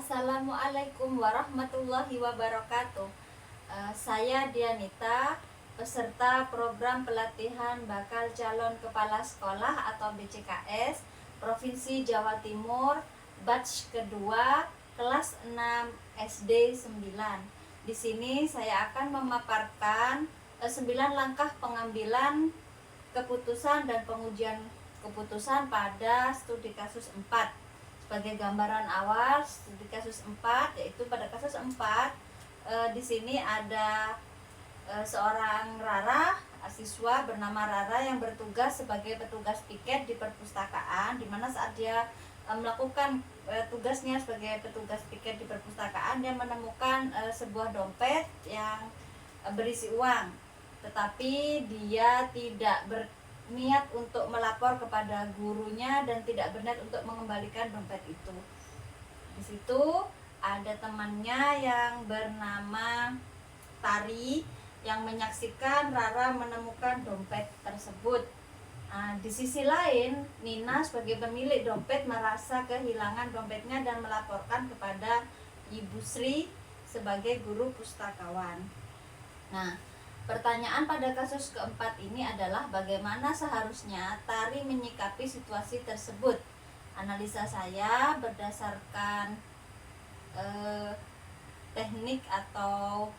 Assalamualaikum warahmatullahi wabarakatuh. Saya Dianita, peserta program pelatihan bakal calon kepala sekolah atau BCKS Provinsi Jawa Timur, batch kedua, kelas 6 SD 9. Di sini saya akan memaparkan 9 langkah pengambilan keputusan dan pengujian keputusan pada studi kasus 4. Sebagai gambaran awal studi kasus 4, yaitu pada kasus 4 di sini ada seorang Rara, siswa bernama Rara yang bertugas sebagai petugas piket di perpustakaan, di mana saat dia melakukan tugasnya sebagai petugas piket di perpustakaan, dia menemukan sebuah dompet yang berisi uang, tetapi dia tidak berniat untuk melapor kepada gurunya dan tidak berniat untuk mengembalikan dompet itu. Di situ ada temannya yang bernama Tari yang menyaksikan Rara menemukan dompet tersebut. Di sisi lain, Nina sebagai pemilik dompet merasa kehilangan dompetnya dan melaporkan kepada Ibu Sri sebagai guru pustakawan. Nah, pertanyaan pada kasus keempat ini adalah bagaimana seharusnya Tari menyikapi situasi tersebut. Analisa saya berdasarkan teknik atau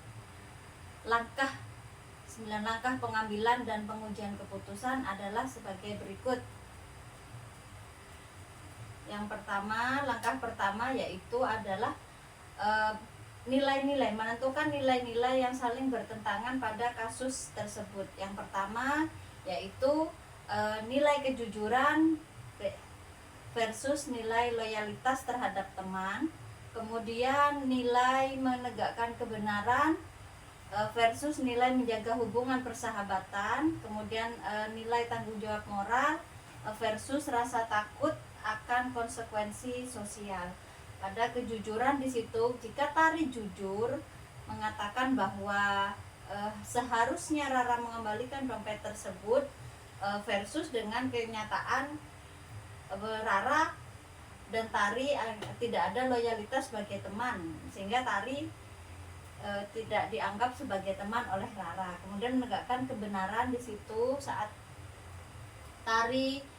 9 langkah pengambilan dan pengujian keputusan adalah sebagai berikut. Yang pertama, langkah pertama yaitu adalah nilai-nilai, menentukan nilai-nilai yang saling bertentangan pada kasus tersebut. Yang pertama yaitu nilai kejujuran versus nilai loyalitas terhadap teman. Kemudian nilai menegakkan kebenaran versus nilai menjaga hubungan persahabatan. Kemudian nilai tanggung jawab moral versus rasa takut akan konsekuensi sosial. Pada kejujuran di situ, jika Tari jujur mengatakan bahwa seharusnya Rara mengembalikan dompet tersebut versus dengan kenyataan Rara dan Tari tidak ada loyalitas sebagai teman, sehingga Tari tidak dianggap sebagai teman oleh Rara. Kemudian menegakkan kebenaran di situ, saat Tari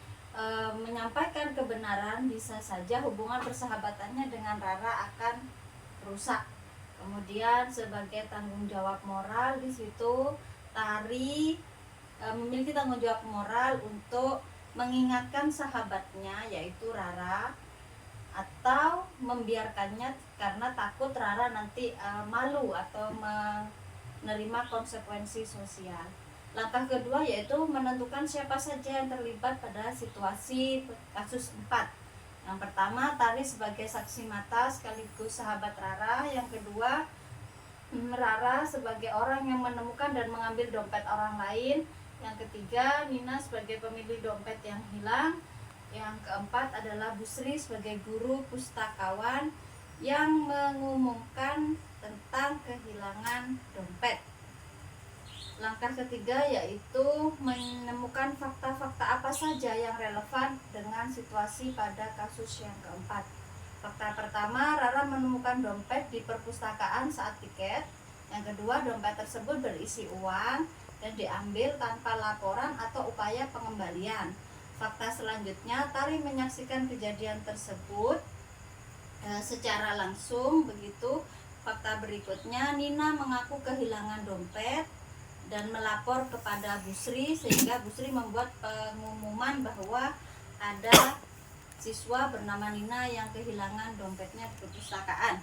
menyampaikan kebenaran, bisa saja hubungan persahabatannya dengan Rara akan rusak. Kemudian sebagai tanggung jawab moral di situ, Tari memiliki tanggung jawab moral untuk mengingatkan sahabatnya yaitu Rara, atau membiarkannya karena takut Rara nanti malu atau menerima konsekuensi sosial. Langkah kedua yaitu menentukan siapa saja yang terlibat pada situasi kasus 4. Yang pertama, Tari sebagai saksi mata sekaligus sahabat Rara. Yang kedua, Rara sebagai orang yang menemukan dan mengambil dompet orang lain. Yang ketiga, Nina sebagai pemilik dompet yang hilang. Yang keempat adalah Bu Sri sebagai guru pustakawan yang mengumumkan tentang kehilangan dompet. Langkah ketiga yaitu menemukan fakta-fakta apa saja yang relevan dengan situasi pada kasus yang keempat. Fakta pertama, Rara menemukan dompet di perpustakaan saat piket. Yang kedua, dompet tersebut berisi uang dan diambil tanpa laporan atau upaya pengembalian. Fakta selanjutnya, Tari menyaksikan kejadian tersebut secara langsung. Begitu. Fakta berikutnya, Nina mengaku kehilangan dompet dan melapor kepada Bu Sri, sehingga Bu Sri membuat pengumuman bahwa ada siswa bernama Nina yang kehilangan dompetnya di perpustakaan.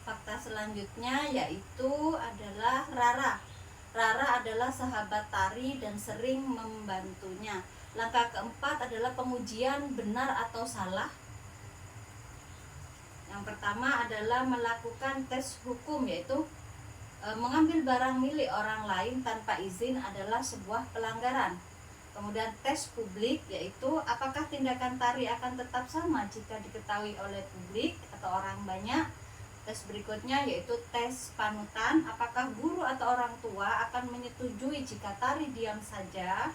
Fakta selanjutnya yaitu adalah Rara. Rara adalah sahabat Tari dan sering membantunya. Langkah keempat adalah pengujian benar atau salah. Yang pertama adalah melakukan tes hukum, yaitu mengambil barang milik orang lain tanpa izin adalah sebuah pelanggaran. Kemudian tes publik, yaitu apakah tindakan Tari akan tetap sama jika diketahui oleh publik atau orang banyak. Tes berikutnya yaitu tes panutan, apakah guru atau orang tua akan menyetujui jika Tari diam saja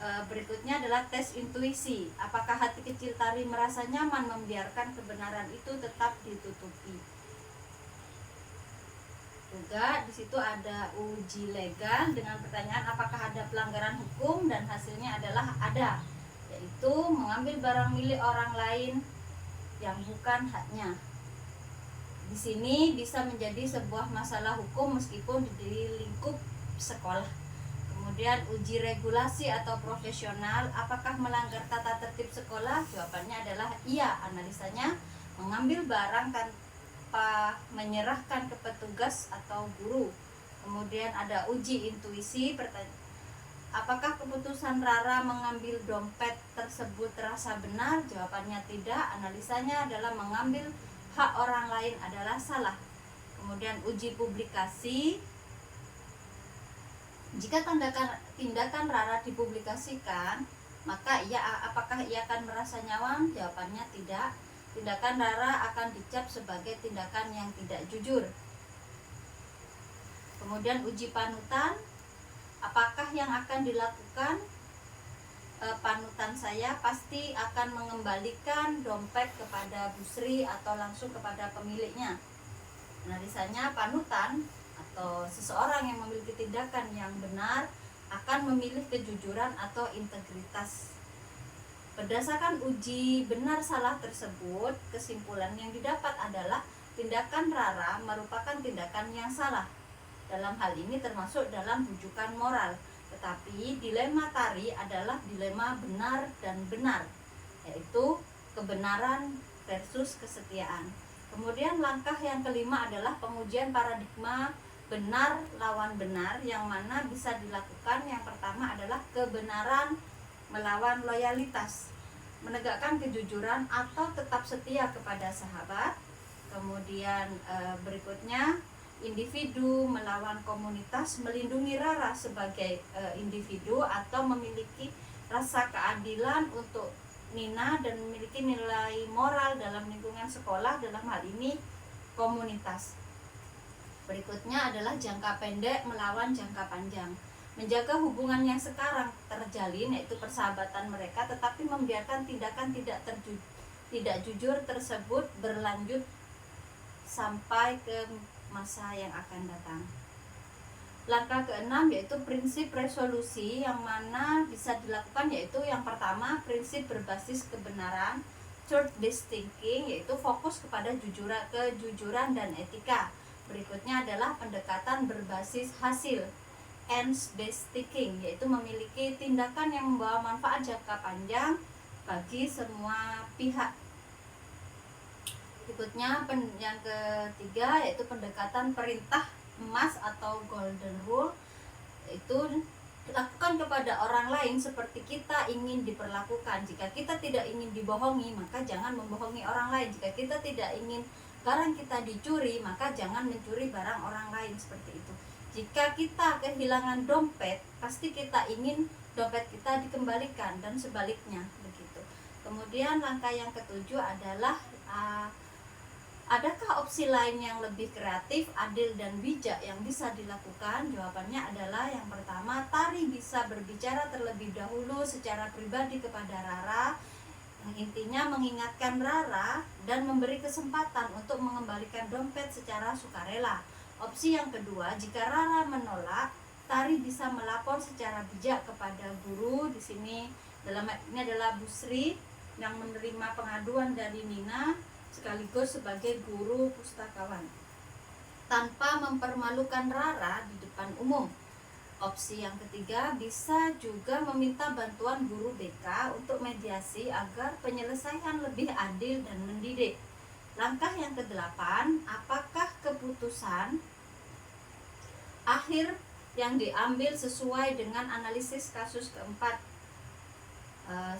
Berikutnya adalah tes intuisi. Apakah hati kecil Tari merasa nyaman membiarkan kebenaran itu tetap ditutupi? Juga di situ ada uji legal dengan pertanyaan apakah ada pelanggaran hukum, dan hasilnya adalah ada, yaitu mengambil barang milik orang lain yang bukan haknya. Di sini bisa menjadi sebuah masalah hukum meskipun di lingkup sekolah. Kemudian uji regulasi atau profesional, apakah melanggar tata tertib sekolah? Jawabannya adalah iya. Analisanya mengambil barang tanpa menyerahkan ke petugas atau guru. Kemudian ada uji intuisi, apakah keputusan Rara mengambil dompet tersebut terasa benar? Jawabannya tidak. Analisanya adalah mengambil hak orang lain adalah salah. Kemudian uji publikasi, jika tindakan Rara dipublikasikan, maka apakah ia akan merasa nyaman? Jawabannya tidak. Tindakan Rara akan dicap sebagai tindakan yang tidak jujur. Kemudian uji panutan, apakah yang akan dilakukan? Panutan saya pasti akan mengembalikan dompet kepada Bu Sri atau langsung kepada pemiliknya. Analisanya panutan atau seseorang yang memiliki tindakan yang benar akan memilih kejujuran atau integritas. Berdasarkan uji benar salah tersebut, kesimpulan yang didapat adalah tindakan Rara merupakan tindakan yang salah. Dalam hal ini termasuk dalam rujukan moral. Tetapi dilema Tari adalah dilema benar dan benar, yaitu kebenaran versus kesetiaan. Kemudian langkah yang kelima adalah pengujian paradigma benar lawan benar, yang mana bisa dilakukan. Yang pertama adalah kebenaran melawan loyalitas, menegakkan kejujuran atau tetap setia kepada sahabat. Kemudian berikutnya individu melawan komunitas, melindungi Rara sebagai individu atau memiliki rasa keadilan untuk Nina dan memiliki nilai moral dalam lingkungan sekolah, dalam hal ini komunitas. Berikutnya adalah jangka pendek melawan jangka panjang, menjaga hubungan yang sekarang terjalin, yaitu persahabatan mereka, tetapi membiarkan tindakan tidak jujur tersebut berlanjut sampai ke masa yang akan datang. Langkah keenam yaitu prinsip resolusi, yang mana bisa dilakukan, yaitu yang pertama prinsip berbasis kebenaran, truth-based thinking, yaitu fokus kepada kejujuran dan etika. Berikutnya adalah pendekatan berbasis hasil, ends-based thinking, yaitu memiliki tindakan yang membawa manfaat jangka panjang bagi semua pihak. Berikutnya yang ketiga yaitu pendekatan perintah emas atau golden rule, yaitu dilakukan kepada orang lain seperti kita ingin diperlakukan. Jika kita tidak ingin dibohongi, maka jangan membohongi orang lain. Jika kita tidak ingin barang kita dicuri, maka jangan mencuri barang orang lain, seperti itu. Jika kita kehilangan dompet, pasti kita ingin dompet kita dikembalikan, dan sebaliknya begitu. Kemudian langkah yang ketujuh adalah adakah opsi lain yang lebih kreatif, adil, dan bijak yang bisa dilakukan? Jawabannya adalah yang pertama, Tari bisa berbicara terlebih dahulu secara pribadi kepada Rara, yang intinya mengingatkan Rara dan memberi kesempatan untuk mengembalikan dompet secara sukarela. Opsi yang kedua, jika Rara menolak, Tari bisa melapor secara bijak kepada guru. Di sini ini adalah Bu Sri yang menerima pengaduan dari Nina sekaligus sebagai guru pustakawan, tanpa mempermalukan Rara di depan umum. Opsi yang ketiga, bisa juga meminta bantuan guru BK untuk mediasi agar penyelesaian lebih adil dan mendidik. Langkah yang kedelapan, apakah keputusan akhir yang diambil sesuai dengan analisis kasus keempat?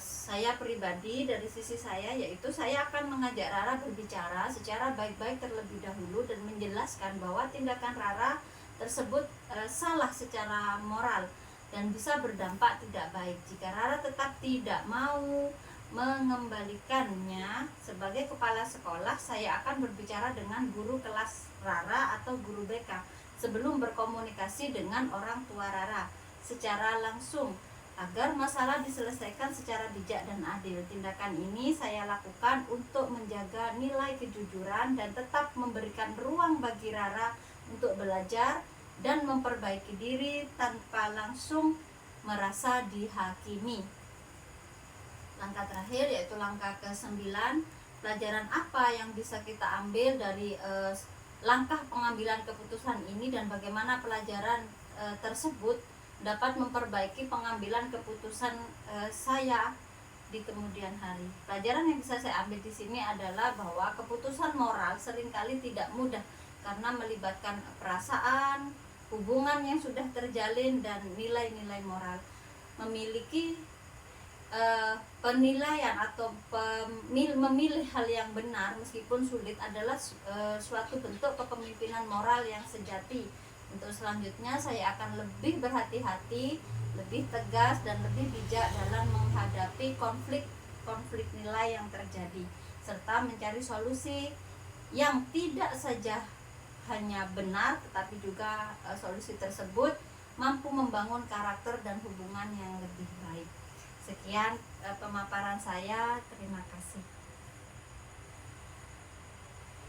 Saya pribadi dari sisi saya, yaitu saya akan mengajak Rara berbicara secara baik-baik terlebih dahulu dan menjelaskan bahwa tindakan Rara tersebut salah secara moral dan bisa berdampak tidak baik. Jika Rara tetap tidak mau mengembalikannya, sebagai kepala sekolah saya akan berbicara dengan guru kelas Rara atau guru BK sebelum berkomunikasi dengan orang tua Rara secara langsung. agar masalah diselesaikan secara bijak dan adil. Tindakan ini saya lakukan untuk menjaga nilai kejujuran dan tetap memberikan ruang bagi Rara untuk belajar dan memperbaiki diri tanpa langsung merasa dihakimi. Langkah terakhir yaitu langkah ke-9, pelajaran apa yang bisa kita ambil dari langkah pengambilan keputusan ini dan bagaimana pelajaran tersebut dapat memperbaiki pengambilan keputusan saya di kemudian hari. Pelajaran yang bisa saya ambil di sini adalah bahwa keputusan moral seringkali tidak mudah karena melibatkan perasaan, hubungan yang sudah terjalin, dan nilai-nilai moral. Memiliki penilaian atau memilih hal yang benar meskipun sulit adalah suatu bentuk kepemimpinan moral yang sejati. Untuk selanjutnya saya akan lebih berhati-hati, lebih tegas dan lebih bijak dalam menghadapi konflik nilai yang terjadi, serta mencari solusi yang tidak saja hanya benar tetapi juga solusi tersebut mampu membangun karakter dan hubungan yang lebih baik. Sekian pemaparan saya, terima kasih.